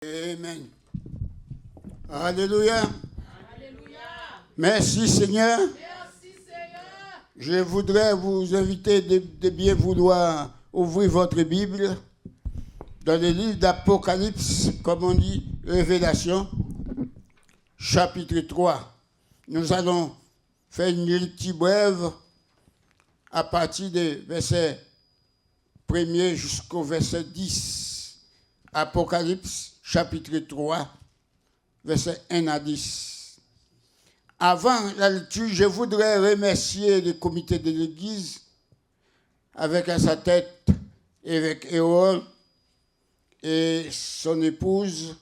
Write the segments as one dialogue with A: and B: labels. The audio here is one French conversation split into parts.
A: Amen. Alléluia. Merci Seigneur. Je voudrais vous inviter de bien vouloir ouvrir votre Bible dans le livre d'Apocalypse, comme on dit, Révélation, chapitre 3. Nous allons faire une lecture brève à partir du verset 1er jusqu'au verset 10. Apocalypse, chapitre 3, verset 1 à 10. Avant la lecture, je voudrais remercier le comité de l'Église avec à sa tête évêque Hérol et son épouse,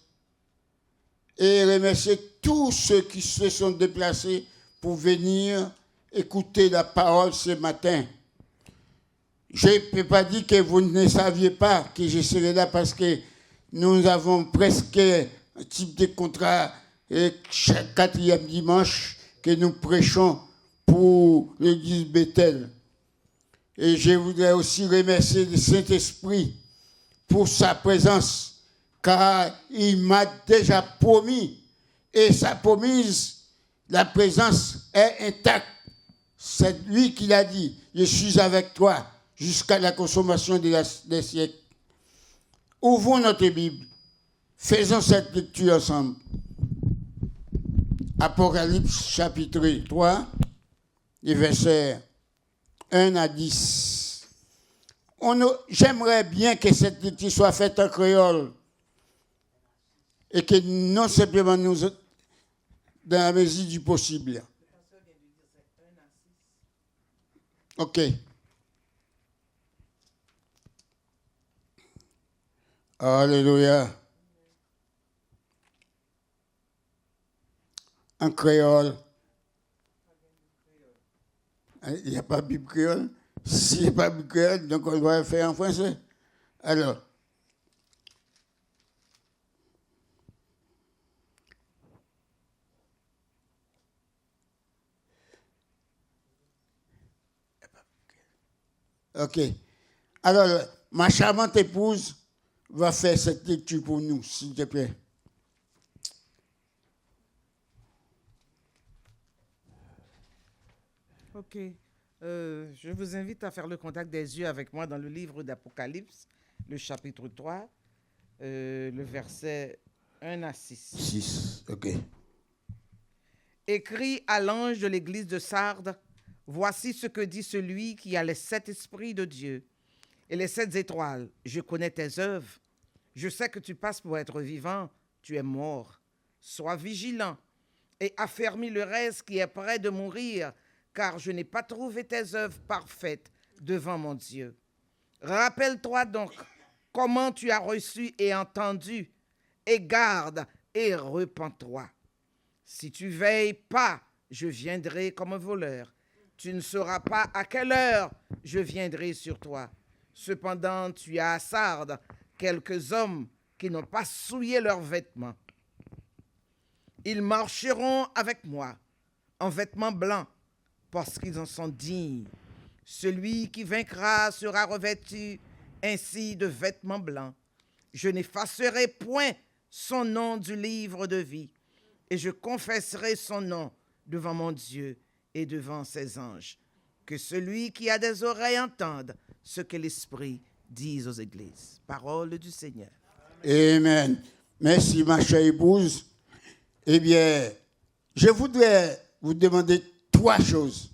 A: et remercier tous ceux qui se sont déplacés pour venir écouter la parole ce matin. Je ne peux pas dire que vous ne saviez pas que je serai là parce que nous avons presque un type de contrat et chaque 4e dimanche que nous prêchons pour l'église Bethel. Et je voudrais aussi remercier le Saint-Esprit pour sa présence, car il m'a déjà promis, et sa promise, la présence est intacte. C'est lui qui l'a dit, je suis avec toi jusqu'à la consommation des siècles. Ouvrons notre Bible, faisons cette lecture ensemble. Apocalypse chapitre 3, les versets 1 à 10. J'aimerais bien que cette lecture soit faite en créole et que non simplement nous, dans la mesure du possible. OK. Alléluia. En créole. Il n'y a pas de Bible créole. S'il n'y a pas de Bible créole, donc on va faire en français. Alors. OK. Alors, ma charmante épouse va faire cette lecture pour nous, s'il te plaît.
B: Ok. Je vous invite à faire le contact des yeux avec moi dans le livre d'Apocalypse, le chapitre 3, le verset 1 à 6.
A: 6, ok.
B: Écrit à l'ange de l'église de Sardes, voici ce que dit celui qui a les 7 esprits de Dieu et les 7 étoiles. Je connais tes œuvres. Je sais que tu passes pour être vivant. Tu es mort. Sois vigilant et affermis le reste qui est près de mourir, car je n'ai pas trouvé tes œuvres parfaites devant mon Dieu. Rappelle-toi donc comment tu as reçu et entendu, et garde et repens-toi. Si tu veilles pas, je viendrai comme un voleur. Tu ne sauras pas à quelle heure je viendrai sur toi. Cependant, tu as à Sardes quelques hommes qui n'ont pas souillé leurs vêtements. Ils marcheront avec moi en vêtements blancs, parce qu'ils en sont dignes. Celui qui vaincra sera revêtu ainsi de vêtements blancs. Je n'effacerai point son nom du livre de vie, et je confesserai son nom devant mon Dieu et devant ses anges. Que celui qui a des oreilles entende ce que l'Esprit dit aux églises. Parole du Seigneur.
A: Amen. Merci, ma chère épouse. Eh bien, je voudrais vous demander 3 choses.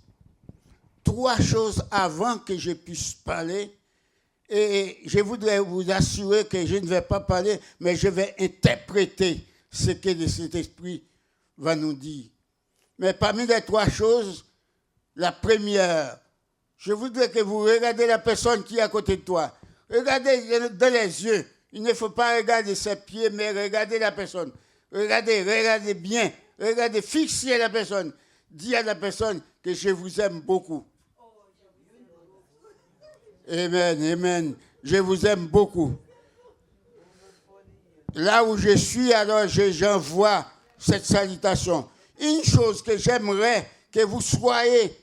A: 3 choses avant que je puisse parler. Et je voudrais vous assurer que je ne vais pas parler, mais je vais interpréter ce que le Saint-Esprit va nous dire. Mais parmi les 3 choses, la première, je voudrais que vous regardiez la personne qui est à côté de toi. Regardez dans les yeux. Il ne faut pas regarder ses pieds, mais regardez la personne. Regardez bien. Regardez, fixez la personne. Dis à la personne que je vous aime beaucoup. Amen, amen. Je vous aime beaucoup. Là où je suis, alors j'envoie cette salutation. Une chose que j'aimerais que vous soyez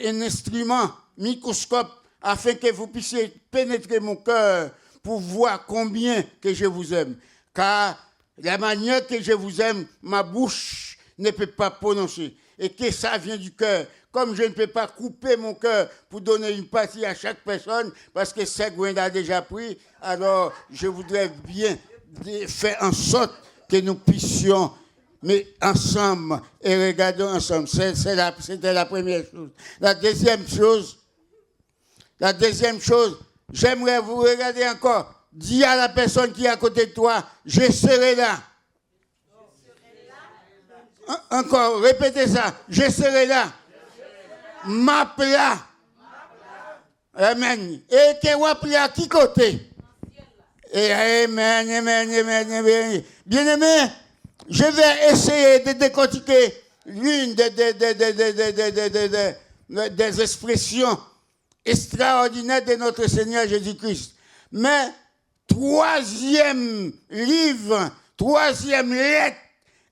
A: un instrument, microscope, afin que vous puissiez pénétrer mon cœur pour voir combien que je vous aime. car la manière que je vous aime, ma bouche ne peut pas prononcer. Et que ça vient du cœur. Comme je ne peux pas couper mon cœur pour donner une partie à chaque personne, parce que Ségouin a déjà pris, alors je voudrais bien faire en sorte que nous puissions, mais ensemble, et regardons ensemble. C'était la première chose. La deuxième chose, j'aimerais vous regarder encore. Dis à la personne qui est à côté de toi, je serai là. Encore, répétez ça. Je serai là. M'appela. Amen. Et que wapla qui côté? Et amen. Bien-aimé, je vais essayer de décortiquer l'une des expressions extraordinaires de notre Seigneur Jésus-Christ. Mais troisième livre, troisième lettre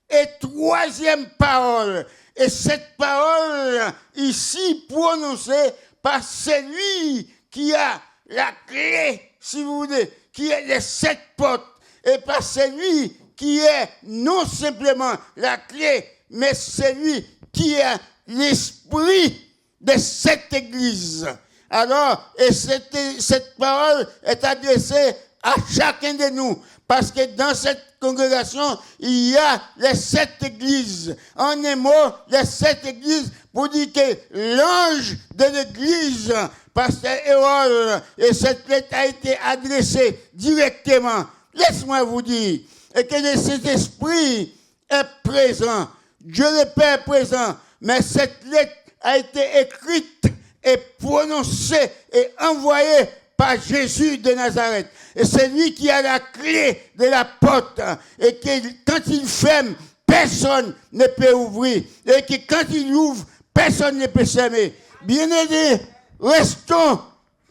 A: et troisième parole. Et cette parole ici prononcée par celui qui a la clé, si vous voulez, qui est les 7 portes, et par celui qui est non simplement la clé, mais celui qui est l'esprit de cette église. Alors, et cette parole est adressée à chacun de nous, parce que dans cette congrégation, il y a les 7 églises. En un mot, les 7 églises, pour dire que l'ange de l'église, pasteur Hérol, et cette lettre a été adressée directement. Laisse-moi vous dire, et que le Saint-Esprit est présent, Dieu le Père est présent, mais cette lettre a été écrite et prononcée et envoyée par Jésus de Nazareth. Et c'est lui qui a la clé de la porte. Et que quand il ferme, personne ne peut ouvrir. Et que quand il ouvre, personne ne peut fermer. Bien-aimés, restons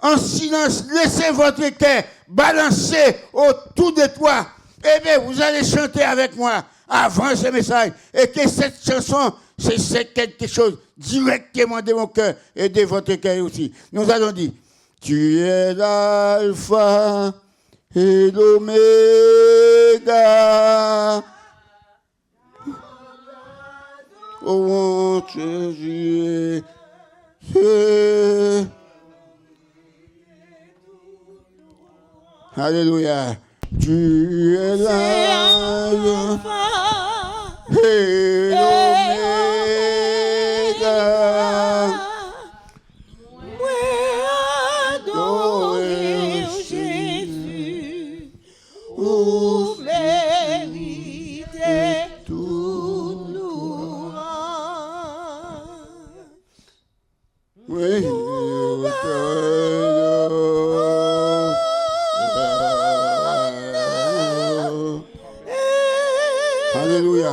A: en silence. Laissez votre cœur balancer autour de toi. Eh bien, vous allez chanter avec moi avant ce message. Et que cette chanson, c'est quelque chose directement de mon cœur et de votre cœur aussi. Nous allons dire, tu es l'alpha et l'oméga. Oh, Jésus. Alléluia. Tu es l'alpha et l'oméga. Alléluia.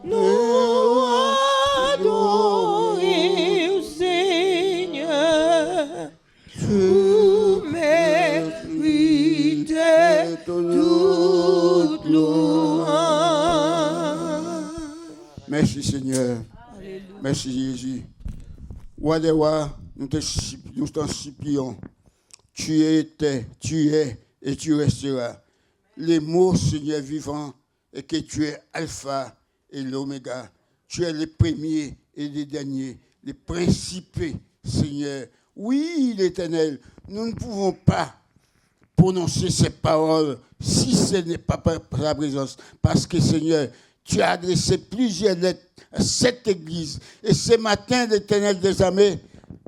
C: Nous adorons le Seigneur. Vous méritez toute louange.
A: Merci Seigneur.
C: Alléluia.
A: Merci Jésus. Wadewa, nous t'en supplions. Tu étais, tu es et tu resteras. Les mots, Seigneur vivant, et que tu es Alpha et l'Oméga. Tu es le premier et le dernier, les principes, Seigneur. Oui, l'Éternel, nous ne pouvons pas prononcer ces paroles si ce n'est pas par ta présence. Parce que, Seigneur, tu as adressé plusieurs lettres à cette église. Et ce matin, l'Éternel des armées,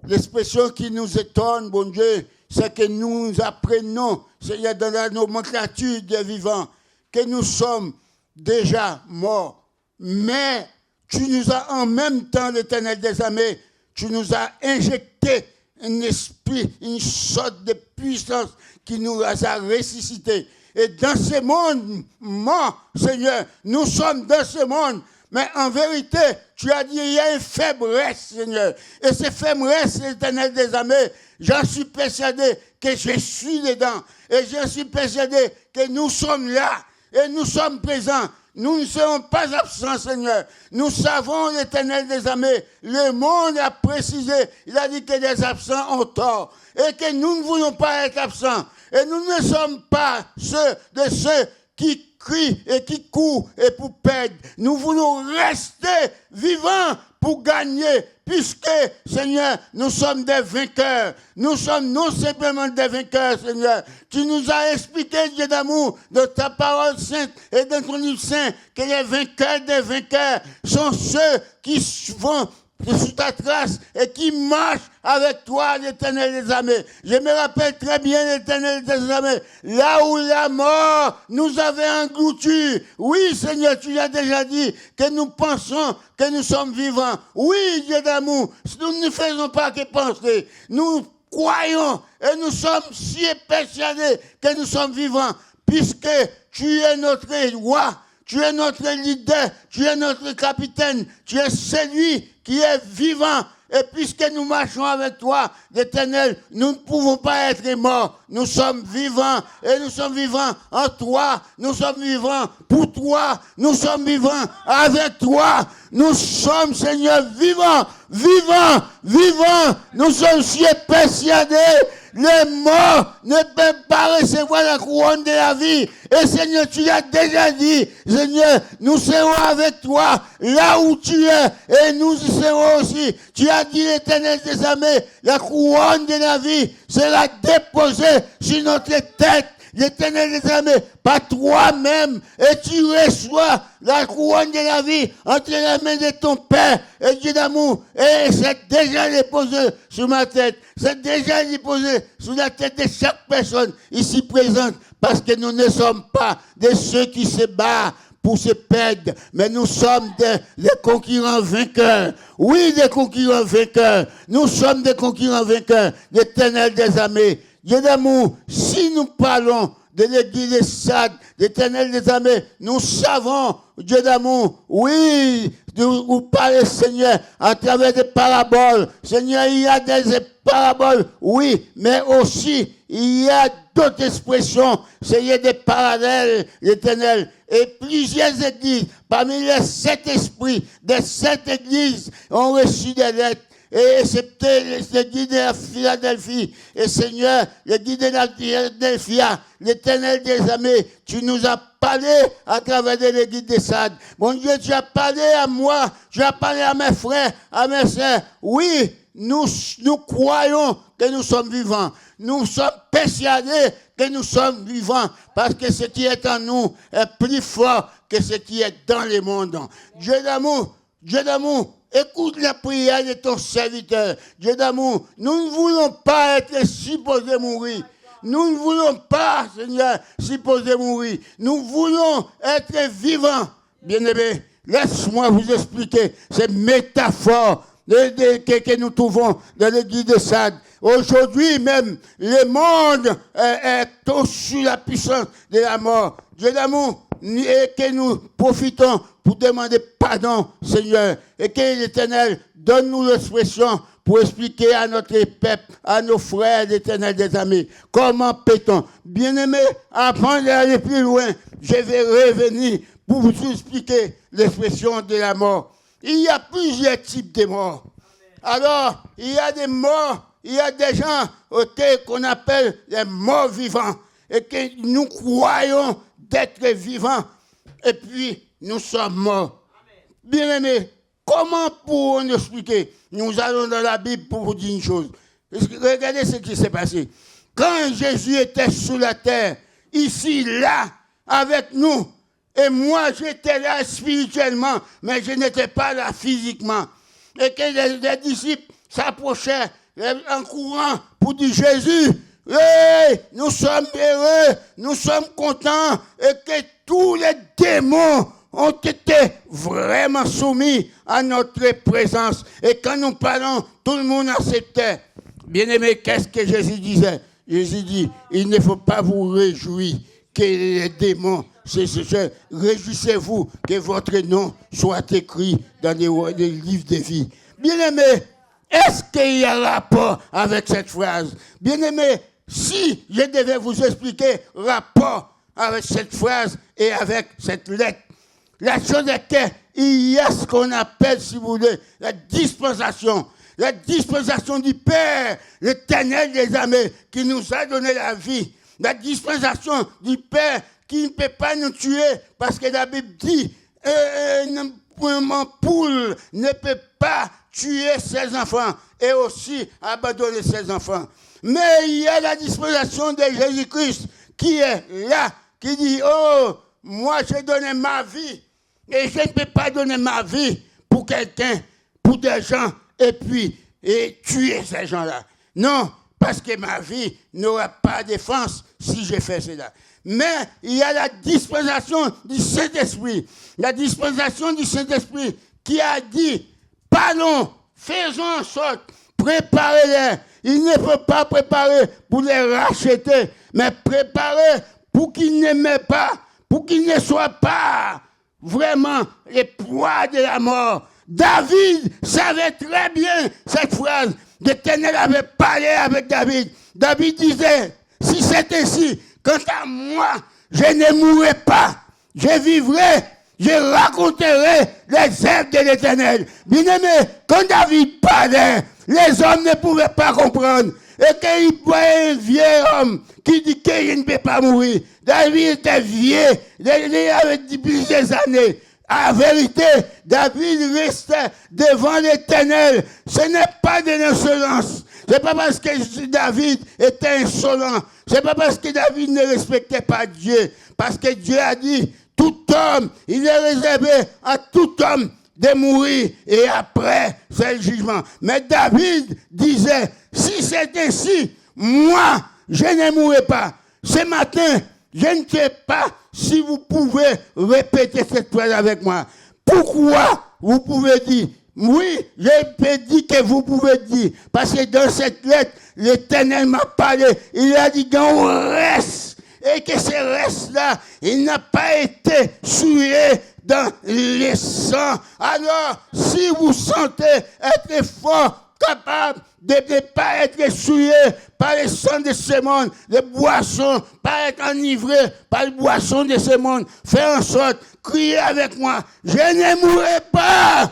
A: l'expression qui nous étonne, bon Dieu, c'est que nous apprenons, Seigneur, dans la nomenclature des vivants, que nous sommes déjà morts. Mais tu nous as en même temps, l'Éternel des armées, tu nous as injecté un esprit, une sorte de puissance qui nous a ressuscités. Et dans ce monde mort, Seigneur, nous sommes dans ce monde. Mais en vérité, tu as dit, il y a une faiblesse, Seigneur. Et cette faiblesse, l'Éternel des armées, j'en suis persuadé que je suis dedans. Et je suis persuadé que nous sommes là. et nous sommes présents. Nous ne serons pas absents, Seigneur. Nous savons, l'Éternel des armées, le monde a précisé, il a dit que les absents ont tort et que nous ne voulons pas être absents. Et nous ne sommes pas ceux qui crient et qui courent et pour perdre. Nous voulons rester vivants pour gagner, puisque, Seigneur, nous sommes des vainqueurs. Nous sommes non simplement des vainqueurs, Seigneur. Tu nous as expliqué, Dieu d'amour, de ta parole sainte et de ton livre saint, que les vainqueurs des vainqueurs sont ceux qui vont sous ta trace et qui marchent avec toi, l'Éternel des armées. Je me rappelle très bien, l'Éternel des armées, là où la mort nous avait engloutis. Oui, Seigneur, tu l'as déjà dit, que nous pensons que nous sommes vivants. Oui, Dieu d'amour, nous ne faisons pas que penser. Nous croyons et nous sommes si persuadés que nous sommes vivants, puisque tu es notre roi. Tu es notre leader, tu es notre capitaine, tu es celui qui est vivant. Et puisque nous marchons avec toi, l'Éternel, nous ne pouvons pas être morts. Nous sommes vivants et nous sommes vivants en toi. Nous sommes vivants pour toi. Nous sommes vivants avec toi. Nous sommes, Seigneur, vivants, vivants, vivants. Nous sommes si persuadés. Les morts ne peuvent pas recevoir la couronne de la vie. Et Seigneur, tu l'as déjà dit. Seigneur, nous serons avec toi là où tu es. Et nous y serons aussi. Tu as dit, l'Éternel des armées, la couronne de la vie sera déposée sur notre tête. L'Éternel des armées, pas toi-même, et tu reçois la couronne de la vie entre les mains de ton Père et Dieu d'amour. Et c'est déjà déposé sur ma tête. C'est déjà déposé sur la tête de chaque personne ici présente, parce que nous ne sommes pas de ceux qui se battent pour se perdre, mais nous sommes des concurrents vainqueurs. Oui, des concurrents vainqueurs. Nous sommes des concurrents vainqueurs, l'Éternel des armées. Dieu d'amour, si nous parlons de l'église de Sade, l'Éternel des armées, nous savons, Dieu d'amour, oui, vous parlez, Seigneur, à travers des paraboles. Seigneur, il y a des paraboles, oui, mais aussi, il y a d'autres expressions. Seigneur, des parallèles, l'Éternel. Et plusieurs églises, parmi les 7 esprits des 7 églises, ont reçu des lettres. Et excepté l'église de la Philadelphie. Et Seigneur, l'église de la Philadelphie, l'Éternel des armées, tu nous as parlé à travers de l'église de Sade. Mon Dieu, tu as parlé à moi, tu as parlé à mes frères, à mes sœurs. Oui, nous croyons que nous sommes vivants. Nous sommes persuadés que nous sommes vivants, parce que ce qui est en nous est plus fort que ce qui est dans le monde. Dieu d'amour, écoute la prière de ton serviteur. Dieu d'amour, nous ne voulons pas être supposés mourir. Nous ne voulons pas, Seigneur, supposés mourir. Nous voulons être vivants. Bien-aimés, laisse-moi vous expliquer ces métaphores que nous trouvons dans l'église de Sade. Aujourd'hui même, le monde est sous la puissance de la mort. Dieu d'amour, et que nous profitons pour demander pardon, Seigneur, et que l'Éternel donne-nous l'expression pour expliquer à notre peuple, à nos frères l'Éternel des armées, comment peut-on. Bien-aimé, avant d'aller plus loin, je vais revenir pour vous expliquer l'expression de la mort. Il y a plusieurs types de morts. Alors, il y a des morts, il y a des gens qu'on appelle les morts vivants, et que nous croyons d'être vivants, et puis nous sommes morts. Bien-aimés, comment pourrons-nous expliquer? Nous allons dans la Bible pour vous dire une chose. Regardez ce qui s'est passé. Quand Jésus était sur la terre, ici, là, avec nous, et moi j'étais là spirituellement, mais je n'étais pas là physiquement, et que les disciples s'approchaient en courant pour dire Jésus, hey, nous sommes heureux, nous sommes contents, et que tous les démons ont été vraiment soumis à notre présence. Et quand nous parlons, tout le monde acceptait. Bien-aimé, qu'est-ce que Jésus disait? Jésus dit, il ne faut pas vous réjouir que les démons, réjouissez-vous que votre nom soit écrit dans les livres de vie. Bien-aimé, est-ce qu'il y a rapport avec cette phrase? Bien-aimé, si je devais vous expliquer rapport avec cette phrase et avec cette lettre. La chose est qu'il y a ce qu'on appelle, si vous voulez, la dispensation du Père, l'Éternel des armées, qui nous a donné la vie. La dispensation du Père qui ne peut pas nous tuer, parce que la Bible dit, une poule ne peut pas tuer ses enfants et aussi abandonner ses enfants. Mais il y a la dispensation de Jésus-Christ qui est là, qui dit, oh, moi j'ai donné ma vie et je ne peux pas donner ma vie pour quelqu'un, pour des gens, et tuer ces gens-là. Non, parce que ma vie n'aura pas de défense si je fais cela. Mais il y a la dispensation du Saint-Esprit. La dispensation du Saint-Esprit qui a dit, parlons, faisons en sorte, préparez-les. Il ne faut pas préparer pour les racheter, mais préparer pour qu'ils n'aiment pas, pour qu'ils ne soient pas vraiment les proies de la mort. David savait très bien cette phrase. L'Éternel avait parlé avec David. David disait, si c'est ainsi, quant à moi, je ne mourrai pas. Je vivrai, je raconterai les œuvres de l'Éternel. Bien-aimé, quand David parlait, les hommes ne pouvaient pas comprendre. Et qu'il voyait un vieil homme qui dit qu'il ne peut pas mourir. David était vieux, il avait dit plusieurs années. En vérité, David restait devant l'Éternel. Ce n'est pas de l'insolence. Ce n'est pas parce que David était insolent. Ce n'est pas parce que David ne respectait pas Dieu. Parce que Dieu a dit, tout homme, il est réservé à tout homme de mourir et après c'est le jugement. Mais David disait, si c'est ainsi, moi, je ne mourrai pas. Ce matin, je ne sais pas si vous pouvez répéter cette phrase avec moi. Pourquoi vous pouvez dire? Oui, je peux dire que vous pouvez dire. Parce que dans cette lettre, l'Éternel m'a parlé. Il a dit qu'on reste. Et que ce reste-là, il n'a pas été souillé dans les sangs. Alors, si vous sentez être fort, capable de ne pas être souillé par les sang de ce monde, les boissons, pas être enivré par les boissons de ce monde, faites en sorte, criez avec moi, je ne mourrai pas.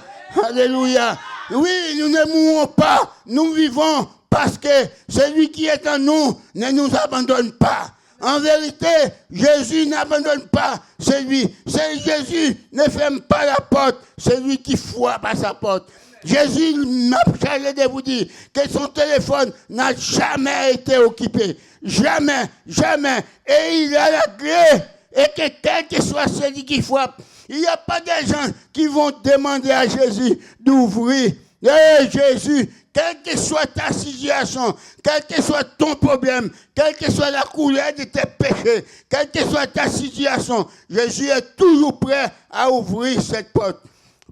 A: Alléluia. Oui, nous ne mourrons pas, nous vivons parce que celui qui est en nous ne nous abandonne pas. En vérité, Jésus n'abandonne pas celui. Jésus ne ferme pas la porte, celui qui frappe à sa porte. Jésus m'a chargé de vous dire que son téléphone n'a jamais été occupé. Jamais, jamais. Et il a la clé. Et que quel que soit celui qui frappe, il n'y a pas de gens qui vont demander à Jésus d'ouvrir. Et Jésus, quelle que soit ta situation, quel que soit ton problème, quelle que soit la couleur de tes péchés, quelle que soit ta situation, Jésus est toujours prêt à ouvrir cette porte.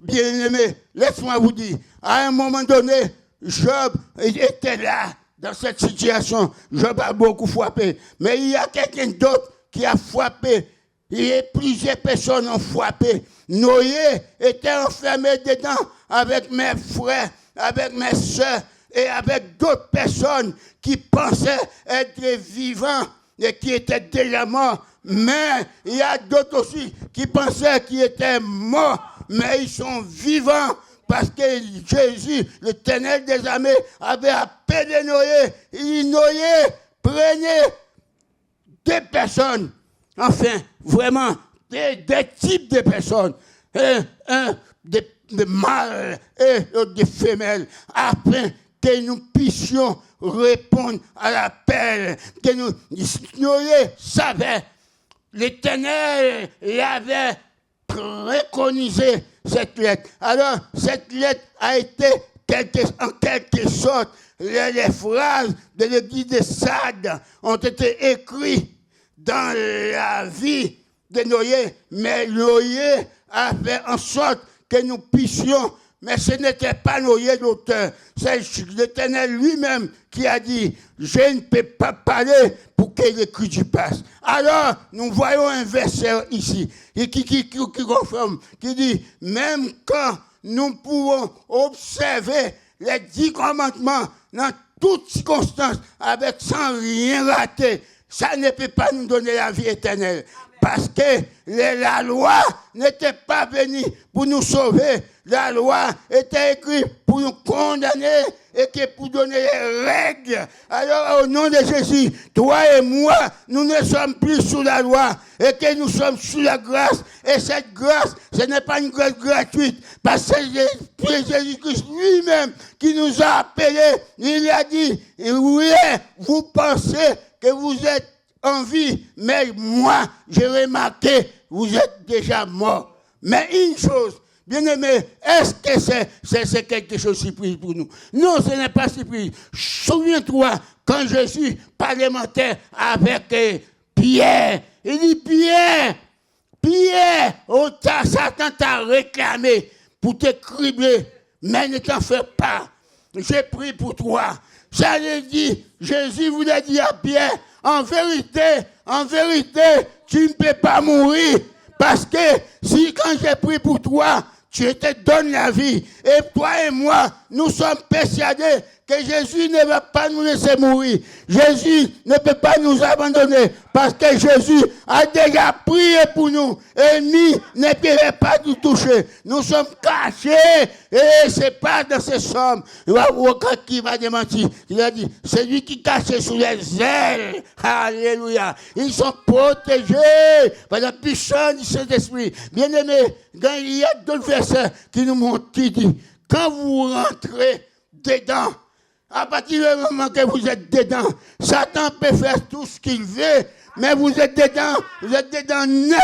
A: Bien-aimé, laisse-moi vous dire, à un moment donné, Job était là, dans cette situation. Job a beaucoup frappé. Mais il y a quelqu'un d'autre qui a frappé. Et plusieurs personnes ont frappé. Noé était enfermé dedans avec mes frères, avec mes soeurs et avec d'autres personnes qui pensaient être vivants et qui étaient déjà morts. Mais il y a d'autres aussi qui pensaient qu'ils étaient morts, mais ils sont vivants parce que Jésus, l'Éternel des armées, avait appelé Noé. Il dit, Noé, prenez des personnes, enfin, vraiment, des types de personnes, des mâles et des femelles, afin que nous puissions répondre à l'appel, que nous, Noé savait, l'Éternel l'avait préconisé cette lettre. Alors, cette lettre a été en quelque sorte, les phrases de l'église de Sardes ont été écrites dans la vie de Noé, mais Noé a fait en sorte que nous puissions, mais ce n'était pas Noé l'auteur, c'est l'Éternel lui-même qui a dit, je ne peux pas parler pour que l'écriture passe. Alors, nous voyons un verset ici, qui confirme, qui dit, même quand nous pouvons observer les 10 commandements dans toutes circonstances, sans rien rater, ça ne peut pas nous donner la vie éternelle. Parce que la loi n'était pas venue pour nous sauver. La loi était écrite pour nous condamner et que pour donner les règles. Alors, au nom de Jésus, toi et moi, nous ne sommes plus sous la loi et que nous sommes sous la grâce. Et cette grâce, ce n'est pas une grâce gratuite. Parce que c'est Jésus-Christ lui-même qui nous a appelés. Il a dit, oui, vous pensez que vous êtes en vie, mais moi, j'ai remarqué, vous êtes déjà mort. Mais une chose, bien-aimé, est-ce que c'est quelque chose de surprise pour nous? Non, ce n'est pas surprise. Souviens-toi, quand Jésus parlementait avec Pierre, il dit, Pierre, Satan t'a réclamé pour te cribler, mais ne t'en fais pas. J'ai pris pour toi. Ça veut dire, Jésus voulait dire à Pierre, en vérité, tu ne peux pas mourir. Parce que si quand j'ai pris pour toi, tu te donnes la vie. Et toi et moi, nous sommes persuadés que Jésus ne va pas nous laisser mourir. Jésus ne peut pas nous abandonner. Parce que Jésus a déjà prié pour nous. Ennemi ne pourrait pas nous toucher. Nous sommes cachés. Et c'est pas dans ces sommes. Il va voir qui va démentir. Il a dit, c'est lui qui est caché sous les ailes. Alléluia. Ils sont protégés par la puissance du Saint-Esprit. Bien-aimés, il y a d'autres versets qui nous montrent, qui dit, quand vous rentrez dedans, à partir du moment que vous êtes dedans, Satan peut faire tout ce qu'il veut, mais vous êtes dedans net.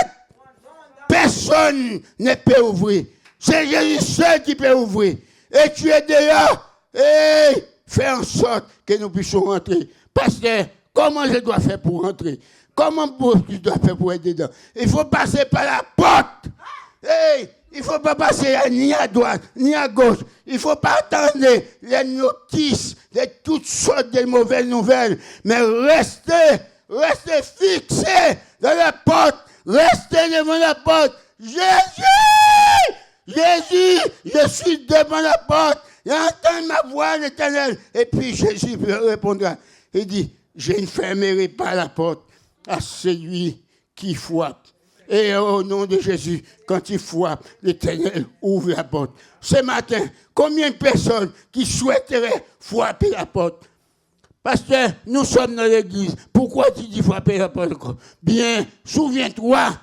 A: Personne ne peut ouvrir. C'est Jésus seul qui peut ouvrir. Et tu es dehors. Et fais en sorte que nous puissions rentrer. Pasteur, comment je dois faire pour rentrer? Comment je dois faire pour être dedans? Il faut passer par la porte. Hey, il ne faut pas passer ni à droite, ni à gauche. Il ne faut pas attendre les notices de toutes sortes de mauvaises nouvelles. Mais restez fixés dans la porte. Restez devant la porte. Jésus, je suis devant la porte. Et entends ma voix, l'Éternel. Et puis Jésus répondra. Il dit, je ne fermerai pas la porte à celui qui frappe. Et au nom de Jésus, quand il frappe, l'Éternel ouvre la porte. Ce matin, combien de personnes qui souhaiteraient frapper la porte? Pasteur, nous sommes dans l'église. Pourquoi tu dis frapper la porte? Bien, souviens-toi,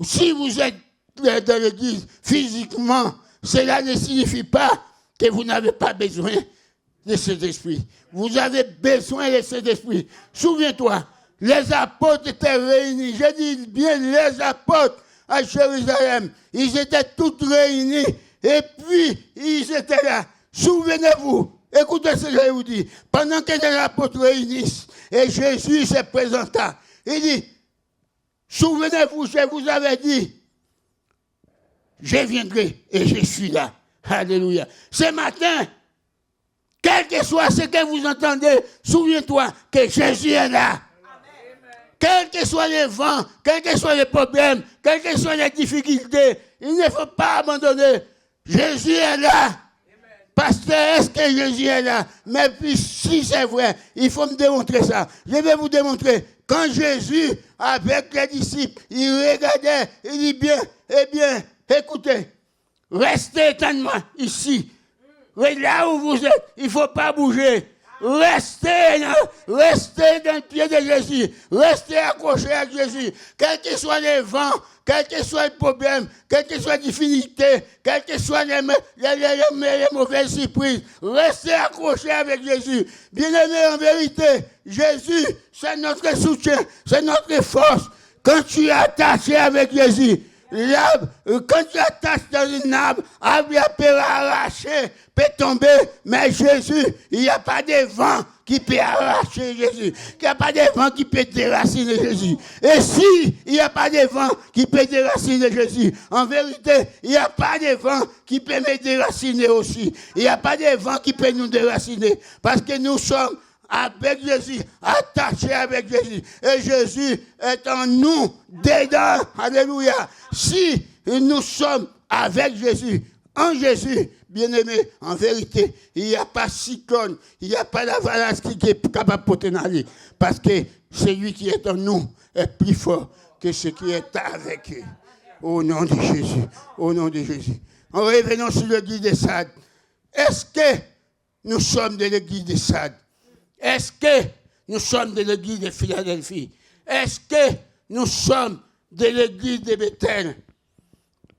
A: si vous êtes dans l'église physiquement, cela ne signifie pas que vous n'avez pas besoin de cet esprit. Vous avez besoin de cet esprit. Souviens-toi, les apôtres étaient réunis. Je dis bien les apôtres à Jérusalem. Ils étaient tous réunis. Et puis, ils étaient là. Souvenez-vous. Écoutez ce que je vous dis. Pendant que les apôtres réunissent, et Jésus se présenta, il dit, souvenez-vous, je vous avais dit, je viendrai et je suis là. Alléluia. Ce matin, quel que soit ce que vous entendez, souviens-toi que Jésus est là. Quels que soient les vents, quels que soient les problèmes, quelles que soient les difficultés, il ne faut pas abandonner. Jésus est là. Pasteur, est-ce que Jésus est là? Mais puis, si c'est vrai, il faut me démontrer ça. Je vais vous démontrer. Quand Jésus, avec les disciples, il regardait, il dit bien, eh bien, écoutez, restez éternellement ici. Là où vous êtes, il ne faut pas bouger. Restez dans le pied de Jésus. Restez accrochés à Jésus. Quels que soient les vents, quels que soient les problèmes, quelles que soient les difficultés, quelles que soient les mauvaises surprises, restez accrochés avec Jésus. Bien-aimés, en vérité, Jésus, c'est notre soutien, c'est notre force. Quand tu es attaché avec Jésus, l'arbre, quand tu attaches dans une arbre peut arracher, peut tomber, mais Jésus, il n'y a pas de vent qui peut arracher Jésus. Il n'y a pas de vent qui peut déraciner Jésus. Et si il n'y a pas de vent qui peut déraciner Jésus, en vérité, il n'y a pas de vent qui peut me déraciner aussi. Il n'y a pas de vent qui peut nous déraciner. Parce que nous sommes avec Jésus, attachés avec Jésus. Et Jésus est en nous, dedans. Alléluia. Si nous sommes avec Jésus, en Jésus, bien-aimé, en vérité, il n'y a pas cyclone, il n'y a pas d'avalanche qui est capable de porter dans lui. Parce que celui qui est en nous est plus fort que ce qui est avec eux. Au nom de Jésus. Au nom de Jésus. En revenant sur l'église de Sade, est-ce que nous sommes de l'église de Sade? Est-ce que nous sommes de l'église de Philadelphie? Est-ce que nous sommes de l'église de Bethel?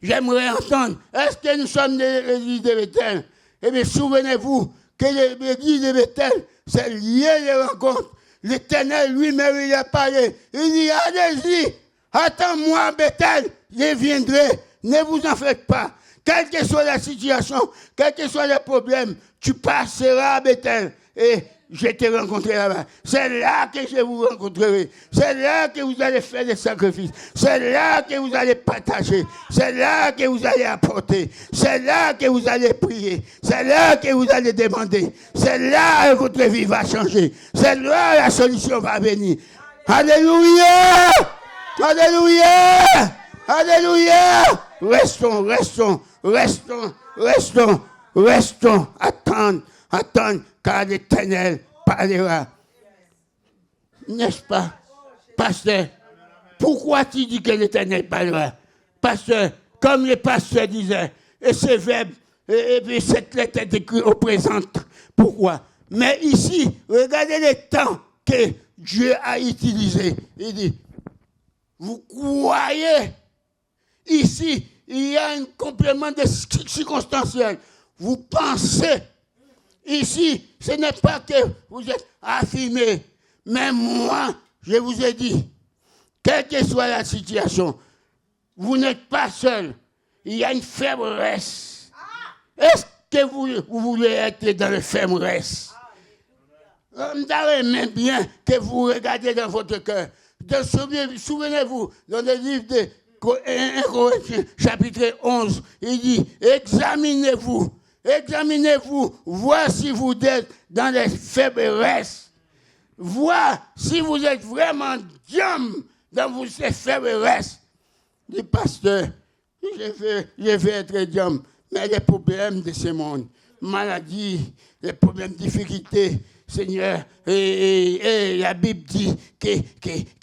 A: J'aimerais entendre. Est-ce que nous sommes de l'église de Bethel? Eh bien, souvenez-vous que l'église de Bethel, c'est lié les rencontres. L'Éternel lui-même, il a parlé. Il dit, allez-y, attends-moi, Bethel, je viendrai. Ne vous en faites pas. Quelle que soit la situation, quels que soient les problèmes, tu passeras à Bethel. Et je te rencontrerai là-bas. C'est là que je vous rencontrerai. C'est là que vous allez faire des sacrifices. C'est là que vous allez partager. C'est là que vous allez apporter. C'est là que vous allez prier. C'est là que vous allez demander. C'est là que votre vie va changer. C'est là que la solution va venir. Alléluia! Alléluia! Alléluia! Restons. Attendre, car l'Éternel parlera. N'est-ce pas, pasteur? Pourquoi tu dis que l'Éternel parlera? Pasteur, comme le pasteur disait, et ce verbe, et puis cette lettre est écrite au présent. Pourquoi? Mais ici, regardez le temps que Dieu a utilisé. Il dit, vous croyez? Ici, il y a un complément de circonstanciel. Vous pensez? Ici, ce n'est pas que vous êtes affirmé, mais moi, je vous ai dit, quelle que soit la situation, vous n'êtes pas seul. Il y a une faiblesse. Est-ce que vous voulez être dans la faiblesse? J'aimerais bien que vous regardiez dans votre cœur. Souvenez-vous, dans le livre de 1 Corinthiens, chapitre 11, il dit, examinez-vous, voir si vous êtes dans les faiblesses. Voir si vous êtes vraiment diam dans vos faiblesses. Les pasteurs, je vais être diam, mais les problèmes de ce monde, maladie, les problèmes, difficultés, Seigneur, et la Bible dit que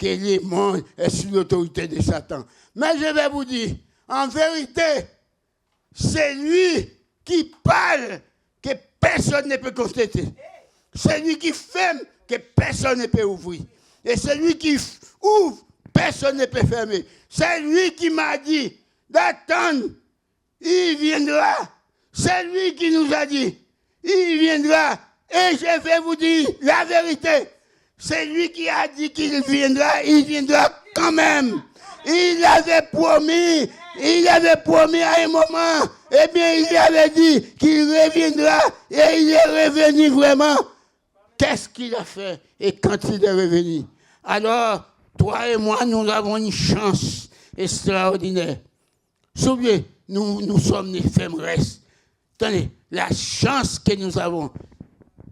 A: le monde est sous l'autorité de Satan. Mais je vais vous dire, en vérité, c'est lui qui parle que personne ne peut constater. C'est lui qui ferme que personne ne peut ouvrir. Et c'est lui qui ouvre, personne ne peut fermer. C'est lui qui m'a dit d'attendre, il viendra. C'est lui qui nous a dit, il viendra. Et je vais vous dire la vérité. C'est lui qui a dit qu'il viendra, il viendra quand même. Il avait promis à un moment, eh bien, il avait dit qu'il reviendra et il est revenu vraiment. Qu'est-ce qu'il a fait et quand il est revenu? Alors, toi et moi, nous avons une chance extraordinaire. Souvenez, nous sommes des faiblesses. Tenez, la chance que nous avons,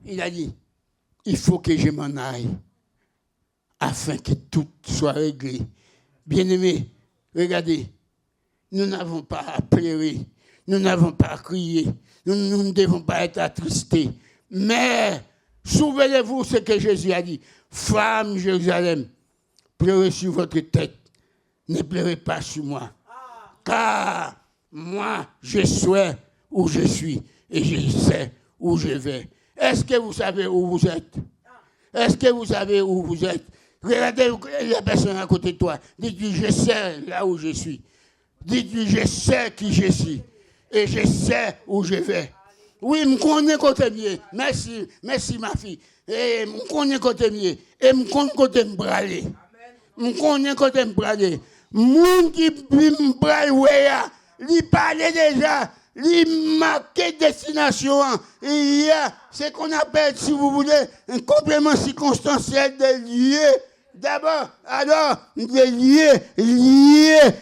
A: il a dit, il faut que je m'en aille afin que tout soit réglé. Bien-aimés, regardez, nous n'avons pas à pleurer, nous n'avons pas à crier, nous ne devons pas être attristés. Mais, souvenez-vous ce que Jésus a dit. Femme Jérusalem, pleurez sur votre tête, ne pleurez pas sur moi. Car moi, je sais où je suis et je sais où je vais. Est-ce que vous savez où vous êtes? Est-ce que vous savez où vous êtes? Regardez la personne à côté de toi. Dites-lui, je sais là où je suis. Dites-lui, je sais qui je suis. Et je sais où je vais. Oui, je connais côté mieux. Merci ma fille. Et je connais côté mieux. Et je connais côté me braler. Je connais côté me braler. Moun qui me braler, il parlait déjà. Il marquait destination. Il y a ce qu'on appelle, si vous voulez, un complément circonstanciel de lieux. D'abord, alors, de lieux.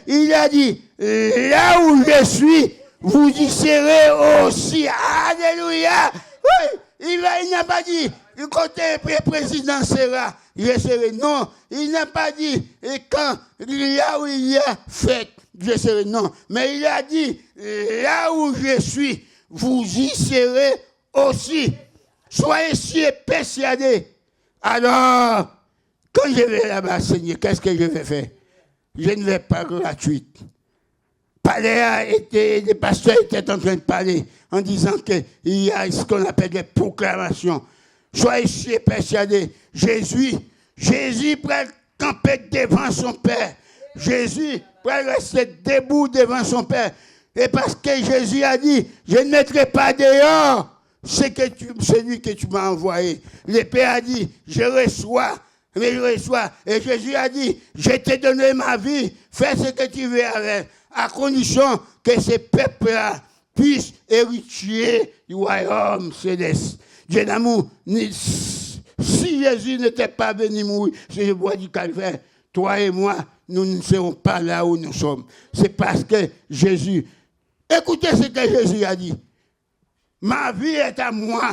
A: Il a dit, là où je suis, vous y serez aussi. Alléluia. Oui, il n'a pas dit, le côté président sera, je serai. Non, il n'a pas dit, et quand, là où il y a fête, je serai. Non, mais il a dit, là où je suis, vous y serez aussi. Soyez si persuadés. Alors, quand je vais là-bas, Seigneur, qu'est-ce que je vais faire? je ne vais pas gratuite. Les pasteurs étaient en train de parler en disant qu'il y a ce qu'on appelle des proclamations. Soyez persuadés, Jésus peut camper devant son Père. Jésus peut rester debout devant son Père. Et parce que Jésus a dit, je ne mettrai pas dehors celui que tu m'as envoyé. Le Père a dit, je reçois. Et Jésus a dit, je t'ai donné ma vie, fais ce que tu veux avec, à condition que ces peuples-là puissent hériter du royaume céleste. Dieu d'amour, si Jésus n'était pas venu mourir sur le bois du calvaire, toi et moi, nous ne serons pas là où nous sommes. C'est parce que Jésus... Écoutez ce que Jésus a dit. Ma vie est à moi.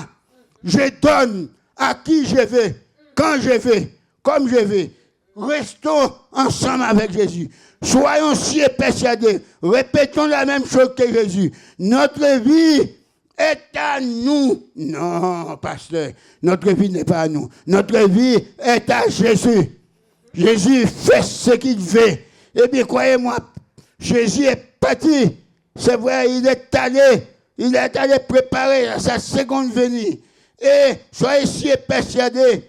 A: Je donne à qui je veux, quand je veux, comme je veux. Restons ensemble avec Jésus. Soyons si persuadés. Répétons la même chose que Jésus. Notre vie est à nous. Non, pasteur, notre vie n'est pas à nous. Notre vie est à Jésus. Jésus fait ce qu'il veut. Eh bien, croyez-moi, Jésus est parti. C'est vrai, il est allé préparer sa seconde venue. Et soyez si persuadés,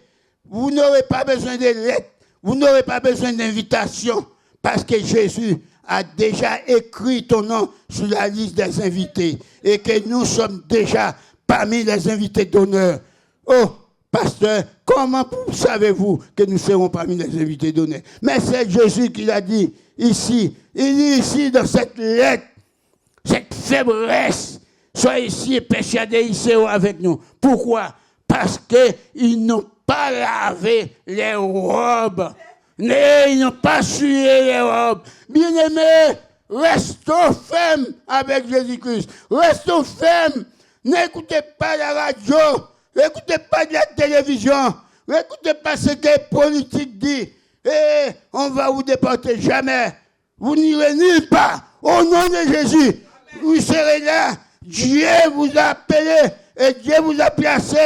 A: vous n'aurez pas besoin de lettres, vous n'aurez pas besoin d'invitation, parce que Jésus a déjà écrit ton nom sur la liste des invités et que nous sommes déjà parmi les invités d'honneur. Oh, pasteur, comment savez-vous que nous serons parmi les invités d'honneur? Mais c'est Jésus qui l'a dit ici. Il dit ici dans cette lettre, cette faiblesse, soyez ici persuadés, ils seront avec nous. Pourquoi? Parce qu'ils n'ont pas lavé les robes. Ils n'ont pas sué les robes. Bien-aimés, restons fermes avec Jésus-Christ. Restons fermes. N'écoutez pas la radio. N'écoutez pas de la télévision. N'écoutez pas ce que les politiques disent. Et on va vous déporter. Jamais. Vous n'irez nulle part. Au nom de Jésus, vous serez là. Dieu vous a appelé et Dieu vous a placé,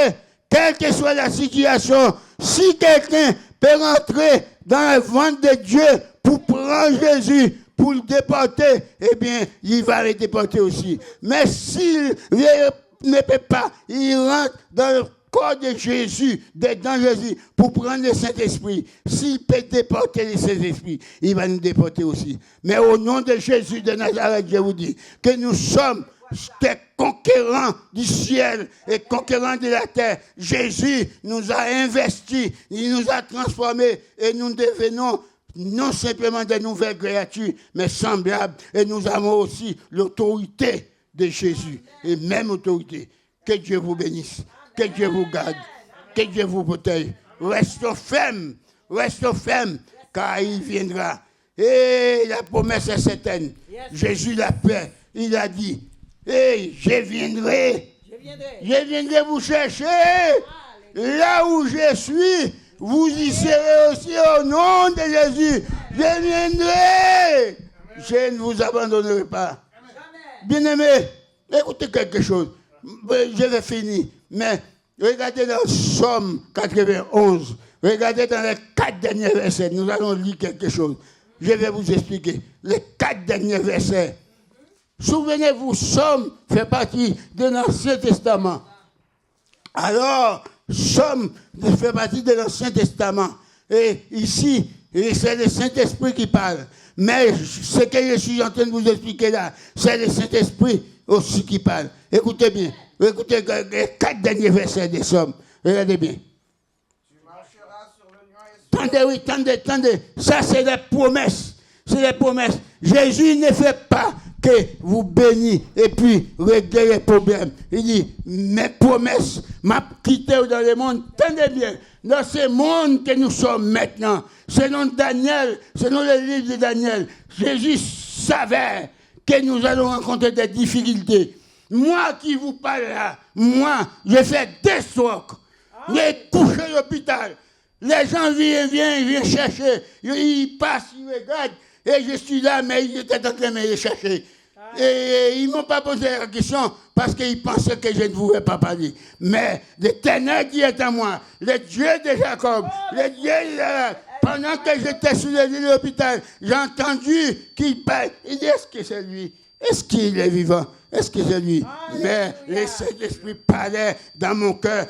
A: quelle que soit la situation. Si quelqu'un peut rentrer dans le ventre de Dieu pour prendre Jésus, pour le déporter, eh bien, il va le déporter aussi. Mais s'il ne peut pas, il rentre dans le corps de Jésus, dans Jésus, pour prendre le Saint-Esprit. S'il peut déporter le Saint-Esprit, il va nous déporter aussi. Mais au nom de Jésus de Nazareth, je vous dis que nous sommes des conquérants du ciel et conquérants de la terre. Jésus nous a investis, il nous a transformés et nous devenons non simplement des nouvelles créatures, mais semblables. Et nous avons aussi l'autorité de Jésus et même autorité. Que Dieu vous bénisse, que Dieu vous garde, que Dieu vous protège. Restons fermes, car il viendra. Et la promesse est certaine. Jésus l'a fait, il a dit, et je viendrai vous chercher. Là où je suis, vous y serez aussi au nom de Jésus. Je viendrai. Je ne vous abandonnerai pas. Bien-aimés, écoutez quelque chose. Je vais finir. Mais regardez dans Somme 91. Regardez dans les 4 derniers versets. Nous allons lire quelque chose. Je vais vous expliquer. Les 4 derniers versets. Souvenez-vous, Somme fait partie de l'Ancien Testament. Alors, Somme fait partie de l'Ancien Testament. Et ici, c'est le Saint-Esprit qui parle. Mais ce que je suis en train de vous expliquer là, c'est le Saint-Esprit aussi qui parle. Écoutez bien. Écoutez les 4 derniers versets des Sommes. Regardez bien.
B: Tu marcheras sur le nuage.
A: Tendez. Ça, c'est des promesses. C'est des promesses. Jésus ne fait pas que vous bénissez et puis réglez les problèmes. Il dit, mes promesses m'a quitté dans le monde. Tenez bien, dans ce monde que nous sommes maintenant, selon Daniel, selon le livre de Daniel, Jésus savait que nous allons rencontrer des difficultés. Moi qui vous parle là, moi, je fais des strokes, j'ai couché à l'hôpital. Les gens viennent chercher, ils passent, ils regardent. Et je suis là, mais ils étaient en train de me chercher. Et ils ne m'ont pas posé la question parce qu'ils pensaient que je ne voulais pas parler. Mais l'Éternel qui est en moi, le Dieu de Jacob, le Dieu Pendant que j'étais sur le lit de l'hôpital, j'ai entendu qu'il parle. Il dit, est-ce que c'est lui? Est-ce qu'il est vivant? Est-ce que c'est lui? Mais le Saint-Esprit parlait dans mon cœur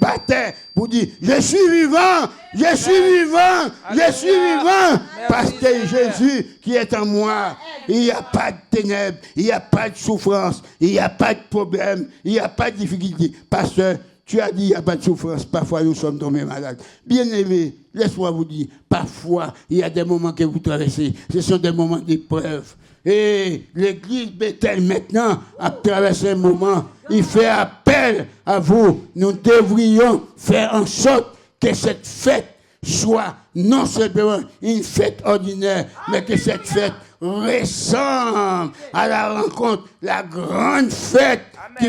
A: battait pour dire, je suis vivant, je suis vivant, je suis vivant. Parce que Jésus qui est en moi, il n'y a pas de ténèbres, il n'y a pas de souffrance, il n'y a pas de problème, il n'y a pas de difficulté. Pasteur, tu as dit il n'y a pas de souffrance, parfois nous sommes tombés malades. Bien-aimés, laisse-moi vous dire, parfois il y a des moments que vous traversez, ce sont des moments d'épreuve. Et l'église Bethel maintenant a traversé un moment, il fait appel à vous. Nous devrions faire en sorte que cette fête soit non seulement une fête ordinaire, mais que cette fête ressemble à la rencontre, la grande fête qui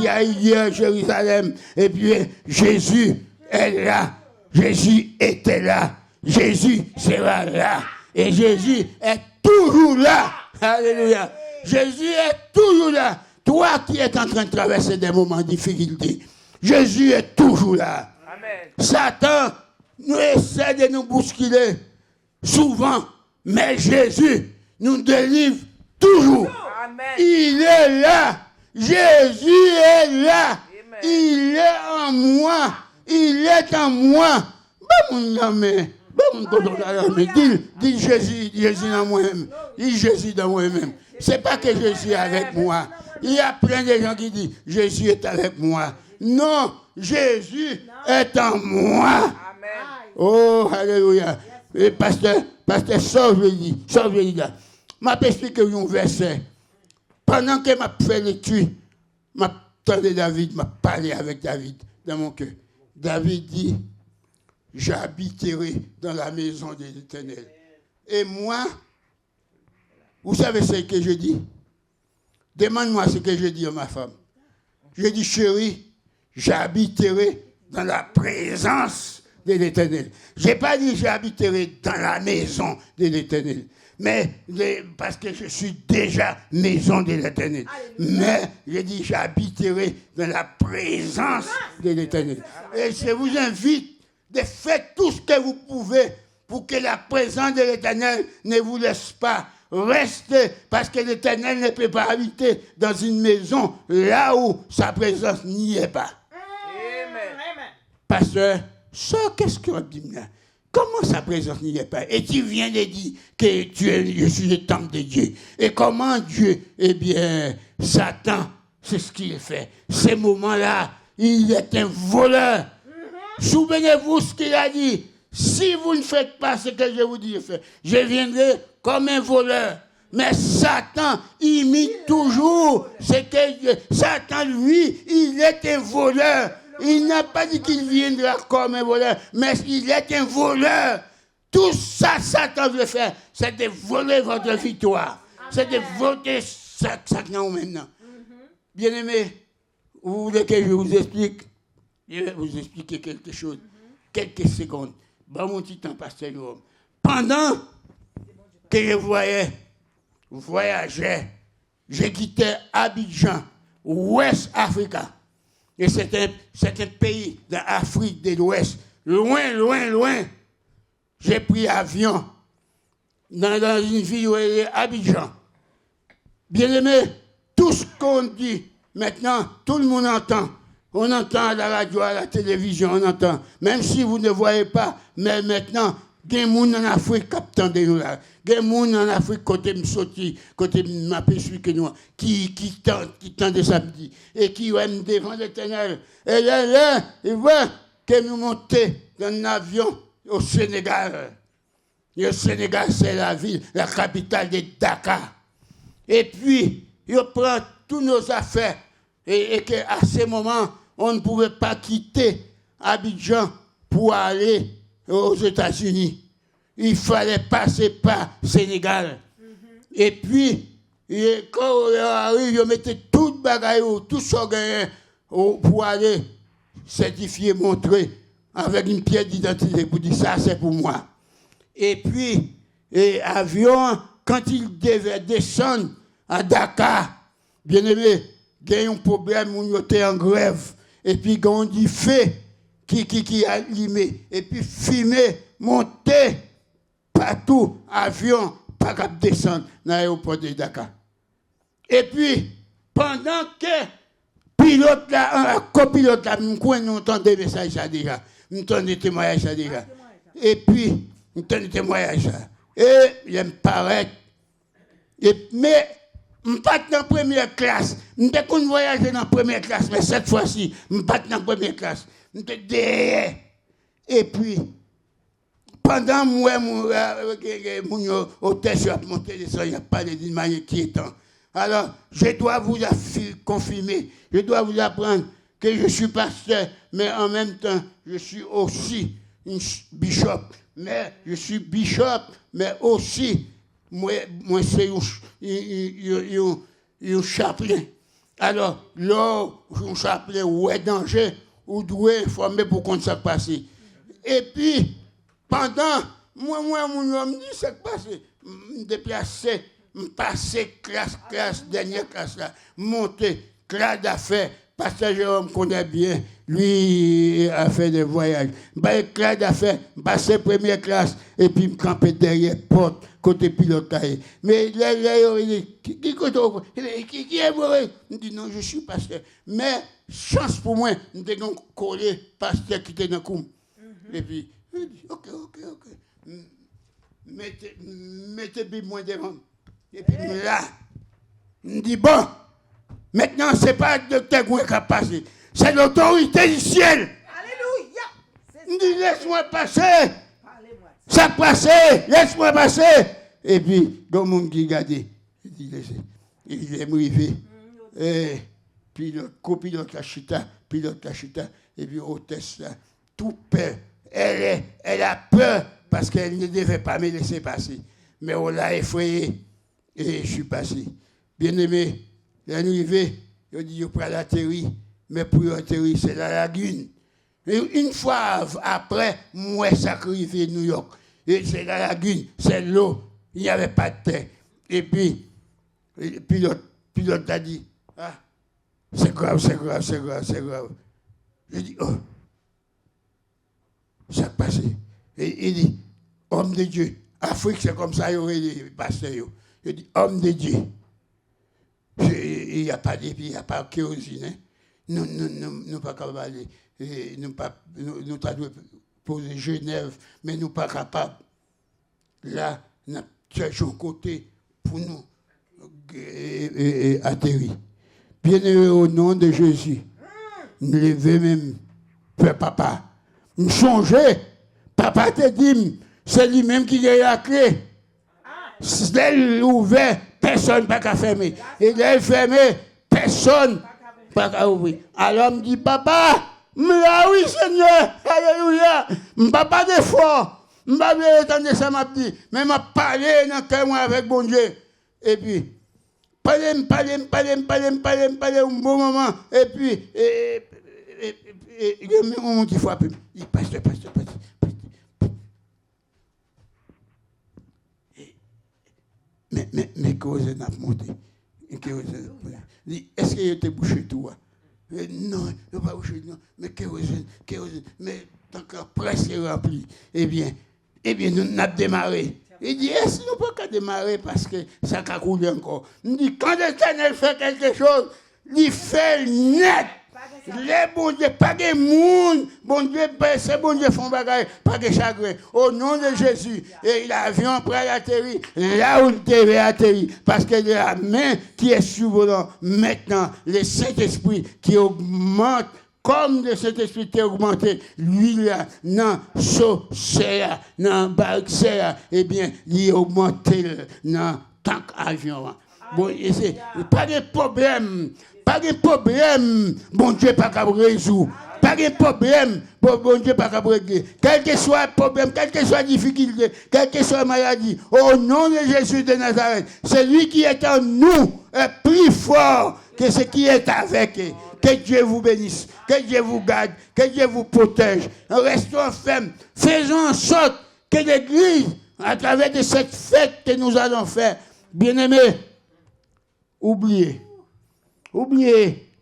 A: a eu lieu à Jérusalem. Et puis Jésus est là, Jésus était là, Jésus sera là. Et Jésus est toujours là. Alléluia. Jésus est toujours là. Toi qui es en train de traverser des moments de difficulté, Jésus est toujours là. Amen. Satan nous essaie de nous bousculer souvent, mais Jésus nous délivre toujours. Amen. Il est là. Jésus est là. Amen. Il est en moi. Il est en moi. Dis Jésus dans moi-même. Dis Jésus dans moi-même. C'est pas que Jésus est avec moi. Il y a plein de gens qui disent Jésus est avec moi. Non, Jésus est en moi. Oh, alléluia. Et pasteur, ça je dis là. Je vais expliquer un verset. Pendant que je fait l'étude, je tendais David, je parlé avec David dans mon cœur. David dit, j'habiterai dans la maison de l'Éternel. Et moi, vous savez ce que je dis? Demande-moi ce que je dis à ma femme. Je dis, chérie, j'habiterai dans la présence de l'Éternel. Je n'ai pas dit j'habiterai dans la maison de l'Éternel. Mais parce que je suis déjà maison de l'Éternel. Mais je dis j'habiterai dans la présence de l'Éternel. Et je vous invite de faire tout ce que vous pouvez pour que la présence de l'Éternel ne vous laisse pas rester, parce que l'Éternel ne peut pas habiter dans une maison là où sa présence n'y est pas. Amen. Pasteur, ça, qu'est-ce qu'on dit là? Comment sa présence n'y est pas? Et tu viens de dire que je suis le temple de Dieu. Et comment Dieu, eh bien, Satan, c'est ce qu'il fait. Ces moments-là, il est un voleur. Souvenez-vous ce qu'il a dit. Si vous ne faites pas ce que je vous dis de faire, je viendrai comme un voleur. Mais Satan imite toujours ce que Satan, lui, il est un voleur. Il n'a pas dit qu'il viendra comme un voleur, mais il est un voleur. Tout ça, Satan veut faire, c'est de voler votre victoire. C'est de voler Satan maintenant. Bien-aimés, vous voulez que je vous explique? Je vais vous expliquer quelque chose. Quelques secondes. Bon, mon petit temps, pasteur Jérôme. Pendant que je voyageais, je quittais Abidjan, Ouest Africa. Et c'est un pays d'Afrique de l'Ouest. Loin, loin, loin. J'ai pris avion dans une ville où il est Abidjan. Bien-aimé, tout ce qu'on dit, maintenant, tout le monde entend. On entend à la radio, à la télévision, on entend. Même si vous ne voyez pas, mais maintenant, il y a des gens en Afrique qui attendent nous là. Il y a des gens en Afrique côté me sorti, côté m'aperçu que nous, qui tendent samedi et qui aiment devant l'Éternel. Et là, ils voient que nous montons dans un avion au Sénégal. Et le Sénégal, c'est la ville, la capitale de Dakar. Et puis, ils prennent toutes nos affaires. Et qu'à ce moment, on ne pouvait pas quitter Abidjan pour aller aux États-Unis. Il fallait passer par Sénégal. Et puis, quand on arrive, je mettais tout le bagage, tout ce qu'on pour aller certifier, montrer avec une pièce d'identité pour dire ça, c'est pour moi. Et puis, l'avion, quand il devait descendre à Dakar, bien aimé, il y a eu un problème, on était en grève. Et puis, quand on dit fait, qui a allumé, et puis fumé monter partout, avion, pas qu'à descendre dans l'aéroport de Dakar. Et puis, pendant que pilote là, copilote là, nous entendons des messages ça déjà, nous entendons des témoignages ça déjà. Et puis, nous entendons des témoignages ça. Et il me paraît, mais je ne suis pas dans la première classe. Je suis voyager dans la première classe, mais cette fois-ci, je ne suis pas dans la première classe. Je suis derrière. Et puis, pendant que mon hôtel sur monté de ça, il n'y a pas d'une manière inquiétante. Alors, je dois vous confirmer, je dois vous apprendre que je suis pasteur, mais en même temps, je suis aussi un bishop. Mais je suis bishop, mais aussi, moi c'est un chaplain. Alors, là, un chaplain, où est danger, ou doit informer pour qu'on se passe. Et puis, pendant, moi, mon homme dit ce qui passe, me déplacer, me passer classe, dernière classe là, monter, classe d'affaires, pasteur Jérôme connaît bien, lui a fait des voyages. Classe d'affaires, passer première classe, et puis me camper derrière porte, côté pilote. Mais là, il dit, qui est vrai? Je dis non, je suis pasteur. Mais, chance pour moi, je suis collé pasteur qui était dans le coup. Et puis, je dis, ok. Mettez bien moins devant. Et puis là, je dis, bon, maintenant, ce n'est pas le docteur qui a passé, c'est l'autorité du ciel.
C: Alléluia.
A: Je dis, laisse-moi passer. Ça passe, laisse-moi passer. Et puis, dans le monde qui regardait, il dit, laissez. Il est arrivé. Et puis, le copilote la chita, et puis, hôtesse là, tout peur. Elle a peur parce qu'elle ne devait pas me laisser passer. Mais on l'a effrayée. Et je suis passé. Bien-aimé, l'arrivée, je dis, je prends l'atterri, mais pour l'atterri, c'est la lagune. Et une fois après, moi, ça arrivé New York. Et c'est la lagune, c'est l'eau. Il n'y avait pas de terre. Et puis, le pilote a dit, ah, c'est grave. Je dis, oh, ça passe. Et il dit, homme de Dieu, Afrique, c'est comme ça, il y aurait des pasteurs. Je dis, homme de Dieu. Il n'y a pas d'épi, il n'y a pas de kérosine. Hein? Nous pas capables. Nous devons poser Genève, mais nous pas capables. Là, nous cherchons côté pour nous atterrir. Bien-aimé au nom de Jésus, nous levons même, papa. Nous changeons. Papa te dit, c'est lui-même qui a la clé. Si elle ouvert, personne ne peut pas fermer. Et elle fermé, personne ne peut pas ouvrir. Alors, me dit, papa, oui, Seigneur, alléluia, je ne pas d'effort, je ne vais pas attendre ça, m'a dit, mais je parlé dans le cœur avec bon Dieu. Et puis, parler un bon moment. Et puis, il y a un moment qui frappe. Il passe. Mais kérosène n'a pas monté. Est-ce qu'il était bouché tout? Non, il n'a pas bouché, non. Mais kérosène. Mais tant que presque rempli. Eh bien, nous avons démarré. Il dit, est-ce que nous ne pouvons pas démarrer parce que ça a coulé encore? Il dit, quand l'Éternel fait quelque chose, il fait net. Les bon Dieu, pas de monde, bon Dieu, c'est bon Dieu font bagaille, pas de chagrin. Au nom de Jésus, et l'avion prêt à atterrir, là où il devait atterrir, parce que la main qui est sur le volant, maintenant, le Saint-Esprit qui augmente, comme le Saint-Esprit est augmenté, lui là, dans Saucea, dans Barxea, eh bien, il est augmenté dans tant qu'avion. Bon, pas de problème. Pas de problème, bon Dieu pas qu'à résoudre. Pas de problème, bon Dieu pas qu'à régler. Quel que soit le problème, quelle que soit la difficulté, quelle que soit la maladie, au nom de Jésus de Nazareth, celui qui est en nous est plus fort que ce qui est avec eux. Que Dieu vous bénisse, que Dieu vous garde, que Dieu vous protège. Restons fermes, faisons en sorte que l'Église, à travers de cette fête que nous allons faire, bien-aimés, oubliez,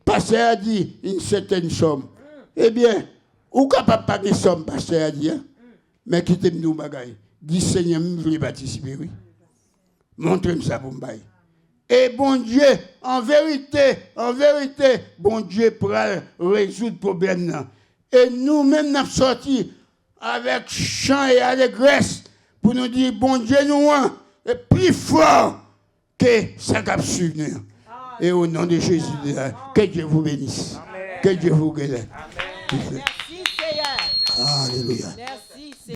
A: pasteur a dit une certaine somme. Eh bien, ou capable pas de somme, pasteur a dit. Hein? Mais quittez-nous, bagaille. Dis Seigneur, je voulais participer, oui. Montrez-moi ça pour me bailler. Et bon Dieu, en vérité, bon Dieu pourra résoudre le problème. Là. Et nous-mêmes, nous sommes sortis avec chant et allégresse pour nous dire, bon Dieu, nous est plus fort que ça qui a suivi. Et au nom de Jésus, que Dieu vous bénisse. Amen. Que Dieu vous guérisse.
C: Merci Seigneur.
A: Alléluia.
C: Merci.